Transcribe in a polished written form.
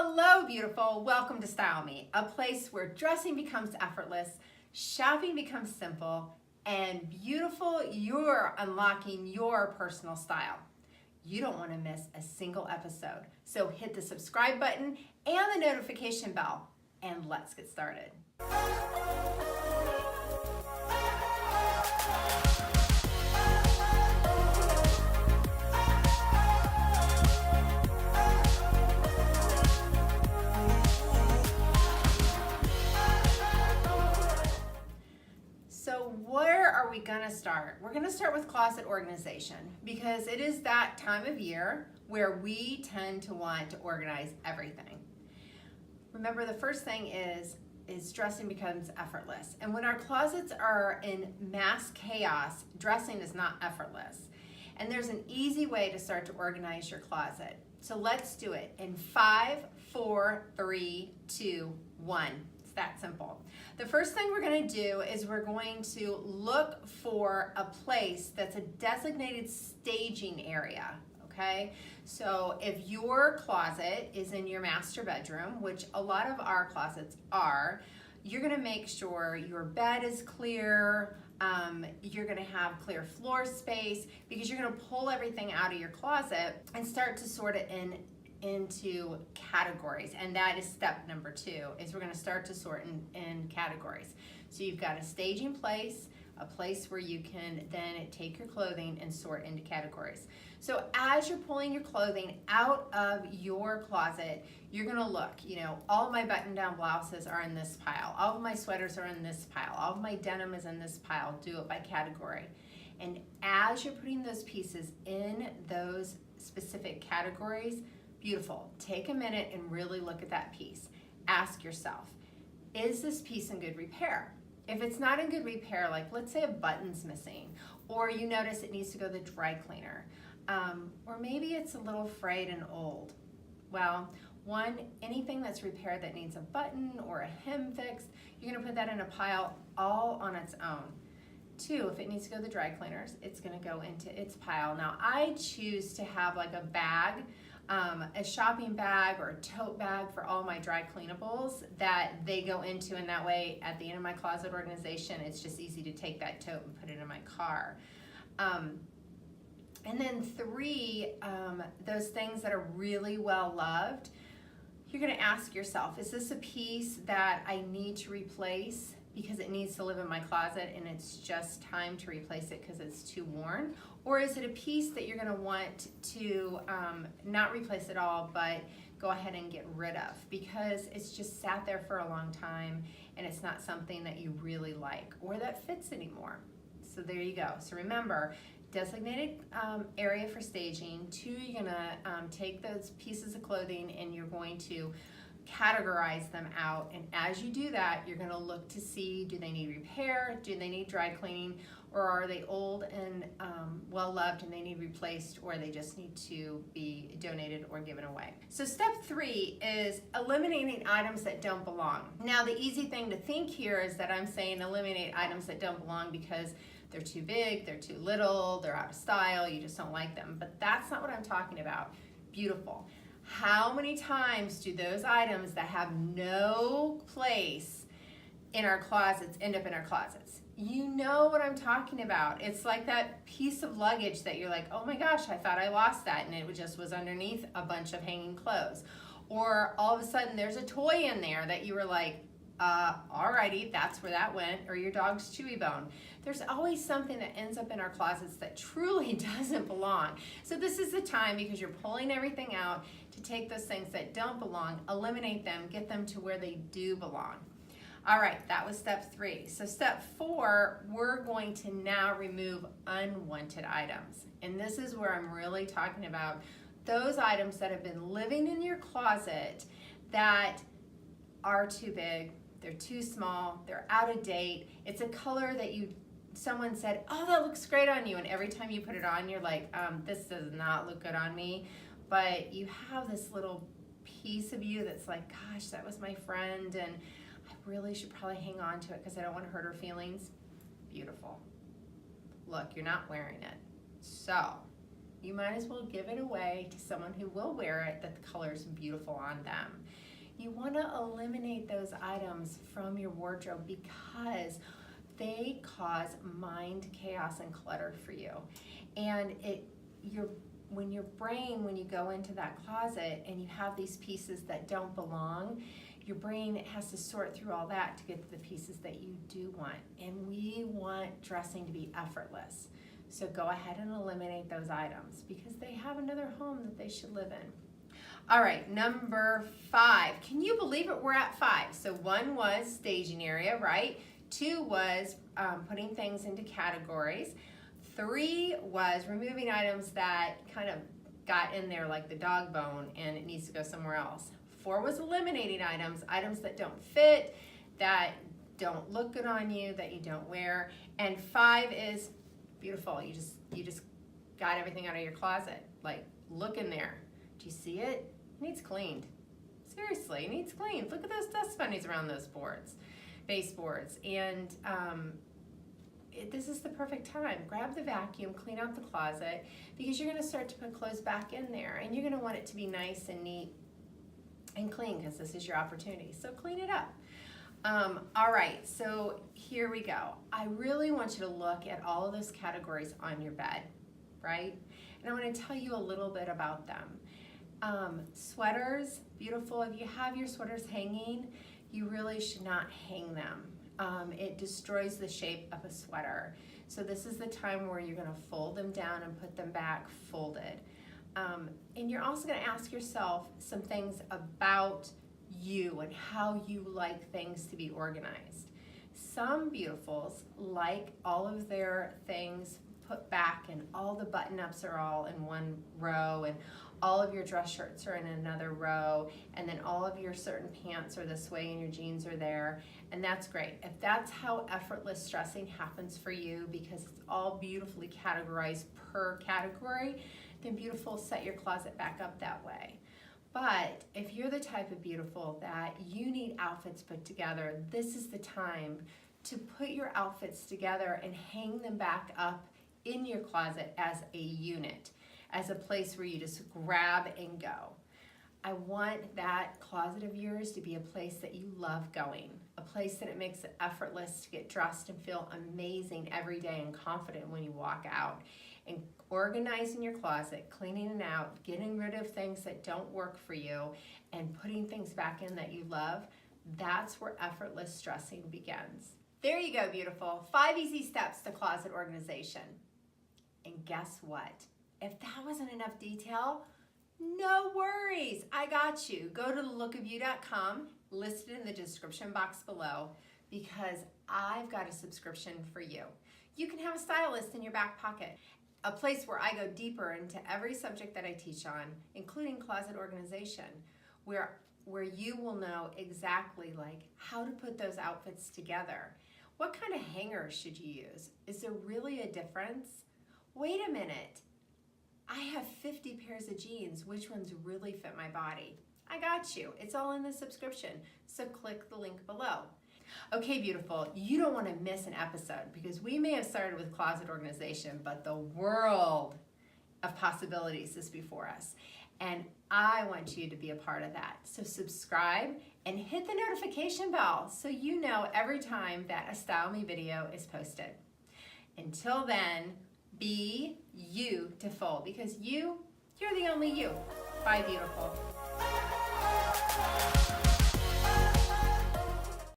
Hello, beautiful. Welcome to Style Me, a place where dressing becomes effortless, shopping becomes simple, and beautiful, you're unlocking your personal style. You don't want to miss a single episode, so hit the subscribe button and the notification bell, and let's get started. So where are we gonna start? We're gonna start with closet organization because it is that time of year where we tend to want to organize everything. Remember, the first thing is dressing becomes effortless. And when our closets are in mass chaos, dressing is not effortless. And there's an easy way to start to organize your closet. So let's do it in 5, 4, 3, 2, 1. That simple. The first thing we're going to do is we're going to look for a place that's a designated staging area, okay? So if your closet is in your master bedroom, which a lot of our closets are, you're going to make sure your bed is clear, you're going to have clear floor space, because you're going to pull everything out of your closet and start to sort it into categories. And that is step number 2, is we're going to start to sort in categories. So you've got a staging place, a place where you can then take your clothing and sort into categories. So as you're pulling your clothing out of your closet, you're going to look, all of my button down blouses are in this pile, all of my sweaters are in this pile, all of my denim is in this pile. Do it by category. And as you're putting those pieces in those specific categories, beautiful. Take a minute and really look at that piece. Ask yourself, is this piece in good repair? If it's not in good repair, like let's say a button's missing, or you notice it needs to go to the dry cleaner, or maybe it's a little frayed and old. Well, one, anything that's repaired that needs a button or a hem fixed, you're gonna put that in a pile all on its own. 2, if it needs to go to the dry cleaners, it's gonna go into its pile. Now, I choose to have like a bag, a shopping bag or a tote bag for all my dry cleanables that they go into, and that way at the end of my closet organization, it's just easy to take that tote and put it in my car. And then 3, those things that are really well loved, you're gonna ask yourself, is this a piece that I need to replace because it needs to live in my closet and it's just time to replace it because it's too worn? Or is it a piece that you're gonna want to not replace at all, but go ahead and get rid of because it's just sat there for a long time and it's not something that you really like or that fits anymore? So there you go. So remember, designated area for staging. 2, you're gonna take those pieces of clothing and you're going to categorize them out, and as you do that, you're going to look to see, do they need repair, do they need dry cleaning, or are they old and well loved and they need replaced, or they just need to be donated or given away. So step 3 is eliminating items that don't belong. Now, the easy thing to think here is that I'm saying eliminate items that don't belong because they're too big, they're too little, they're out of style, you just don't like them, but that's not what I'm talking about. Beautiful. How many times do those items that have no place in our closets end up in our closets? You know what I'm talking about. It's like that piece of luggage that you're like, oh my gosh, I thought I lost that, and it just was underneath a bunch of hanging clothes. Or all of a sudden there's a toy in there that you were like, alrighty, that's where that went, or your dog's chewy bone. There's always something that ends up in our closets that truly doesn't belong. So this is the time, because you're pulling everything out, to take those things that don't belong, eliminate them, get them to where they do belong. All right, that was step 3. So step 4, we're going to now remove unwanted items. And this is where I'm really talking about those items that have been living in your closet that are too big, they're too small, they're out of date. It's a color that someone said, oh, that looks great on you, and every time you put it on, you're like, this does not look good on me. But you have this little piece of you that's like, gosh, that was my friend, and I really should probably hang on to it because I don't want to hurt her feelings. Beautiful. Look, you're not wearing it. So you might as well give it away to someone who will wear it, that the color is beautiful on them. You want to eliminate those items from your wardrobe because they cause mind chaos and clutter for you. And when your brain, when you go into that closet and you have these pieces that don't belong, your brain has to sort through all that to get to the pieces that you do want. And we want dressing to be effortless. So go ahead and eliminate those items because they have another home that they should live in. All right, number 5. Can you believe it? We're at 5. So 1 was staging area, right? 2 was putting things into categories. 3 was removing items that kind of got in there like the dog bone and it needs to go somewhere else. 4 was eliminating items that don't fit, that don't look good on you, that you don't wear. And 5 is beautiful. You just got everything out of your closet. Like, look in there. Do you see it? It needs cleaned. Seriously, it needs cleaned. Look at those dust bunnies around those boards, baseboards. And this is the perfect time. Grab the vacuum, clean out the closet, because you're going to start to put clothes back in there, and you're going to want it to be nice and neat and clean because this is your opportunity. So clean it up. All right, so here we go. I really want you to look at all of those categories on your bed, right? And I want to tell you a little bit about them. Sweaters, beautiful. If you have your sweaters hanging, you really should not hang them. It destroys the shape of a sweater. So this is the time where you're going to fold them down and put them back folded. And you're also going to ask yourself some things about you and how you like things to be organized. Some beautifuls like all of their things put back and all the button-ups are all in one row and all of your dress shirts are in another row and then all of your certain pants are this way and your jeans are there, and that's great. If that's how effortless dressing happens for you because it's all beautifully categorized per category, then beautiful, set your closet back up that way. But if you're the type of beautiful that you need outfits put together, this is the time to put your outfits together and hang them back up in your closet as a unit, as a place where you just grab and go. I want that closet of yours to be a place that you love going, a place that it makes it effortless to get dressed and feel amazing every day and confident when you walk out. And organizing your closet, cleaning it out, getting rid of things that don't work for you, and putting things back in that you love, that's where effortless dressing begins. There you go, beautiful. 5 easy steps to closet organization. And guess what? If that wasn't enough detail, no worries, I got you. Go to lookofyou.com, listed in the description box below, because I've got a subscription for you. You can have a stylist in your back pocket, a place where I go deeper into every subject that I teach on, including closet organization, where you will know exactly like how to put those outfits together. What kind of hanger should you use? Is there really a difference? Wait a minute. I have 50 pairs of jeans. Which ones really fit my body? I got you. It's all in the subscription, so click the link below. Okay, beautiful, you don't want to miss an episode because we may have started with closet organization, but the world of possibilities is before us. And I want you to be a part of that. So subscribe and hit the notification bell so you know every time that a Style Me video is posted. Until then, be beautiful because you're the only you. Bye, beautiful.